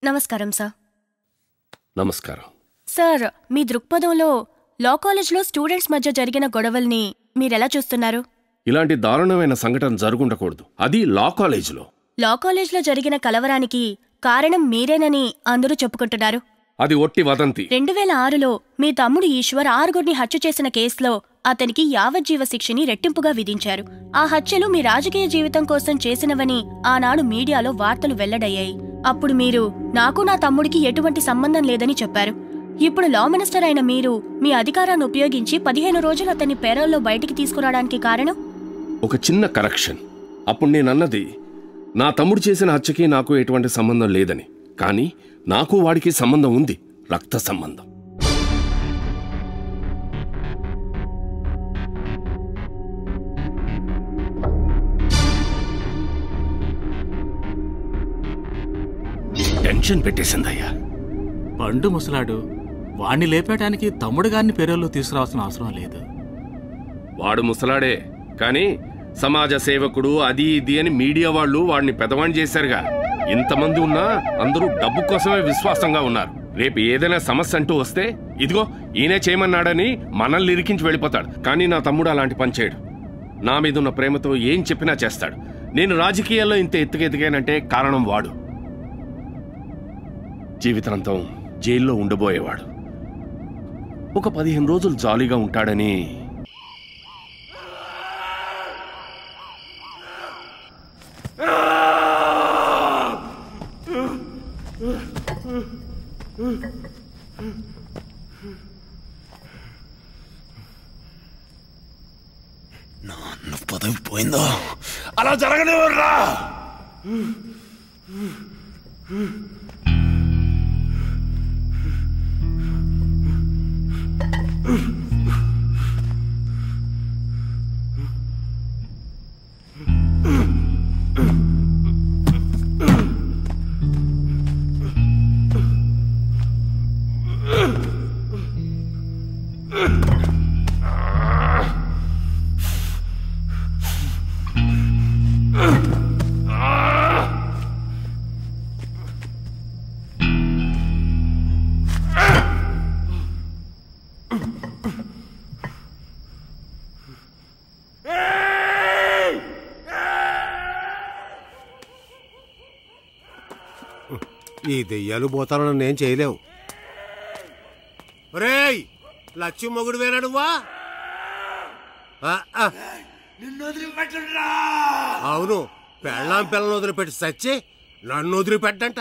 నమస్కారం సార్. నమస్కారం సార్, మీ దృక్పథంలో లా కాలేజ్లో స్టూడెంట్స్ మధ్య జరిగిన గొడవల్ని మీరెలా చూస్తున్నారు? ఇలాంటి దారుణమైన సంఘటన జరుగుండకూడదు, అది లా కాలేజీలో. లా కాలేజ్లో జరిగిన కలవరానికి కారణం మీరేనని అందరూ చెప్పుకుంటున్నారు. అది ఒట్టి వదంతి. 2006లో మీ తమ్ముడు ఈశ్వర్ 6గురిని హత్య చేసిన కేసులో అతనికి యావజ్జీవ శిక్షని రెట్టింపుగా విధించారు. ఆ హత్యలు మీ రాజకీయ జీవితం కోసం చేసినవని ఆనాడు మీడియాలో వార్తలు వెల్లడయ్యాయి. అప్పుడు మీరు నాకు నా తమ్ముడికి ఎటువంటి సంబంధం లేదని చెప్పారు. ఇప్పుడు లా మినిస్టర్ అయిన మీరు మీ అధికారాన్ని ఉపయోగించి 15 రోజులు అతన్ని పేరోల్లో బయటికి తీసుకురావడానికి కారణం? ఒక చిన్న కరెక్షన్. అప్పుడు నేనన్నది నా తమ్ముడు చేసిన హత్యకి నాకు ఎటువంటి సంబంధం లేదని. కానీ నాకు వాడికి సంబంధం ఉంది, రక్త సంబంధం. టెన్షన్ పెట్టేసిందయ్యా. పండు ముసలాడు, వాణ్ణి లేపేయటానికి తమ్ముడు గారిని పేరోల్లో తీసుకురావాల్సిన అవసరం లేదు. వాడు ముసలాడే, కానీ సమాజ సేవకుడు అది ఇది అని మీడియా వాళ్ళు వాడిని పెదవాణ్ణి చేశారుగా. ఇంతమంది ఉన్నా అందరూ డబ్బు కోసమే విశ్వాసంగా ఉన్నారు. రేపు ఏదైనా సమస్య అంటూ వస్తే ఇదిగో ఈయనే చేయమన్నాడని మనల్ని ఇరికించి వెళ్ళిపోతాడు. కానీ నా తమ్ముడు అలాంటి పని చేయడు. నా మీదున్న ప్రేమతో ఏం చెప్పినా చేస్తాడు. నేను రాజకీయాల్లో ఇంత ఎత్తుకెదిగానంటే కారణం వాడు. జీవితాంతం జైల్లో ఉండబోయేవాడు. ఒక 15 రోజులు జాలీగా ఉంటాడని నా పదవి పోయిందో అలా జరగనివ్వరా. ఈ దెయ్యాలు పోతానని నేను చేయలేవు. రేయ్, లక్ష్మి మొగుడు వేనాడువా? అవును, పెళ్ళాం పిల్లలు వదిలిపెట్టి సచ్చి నన్ను వదిలిపెట్టంట.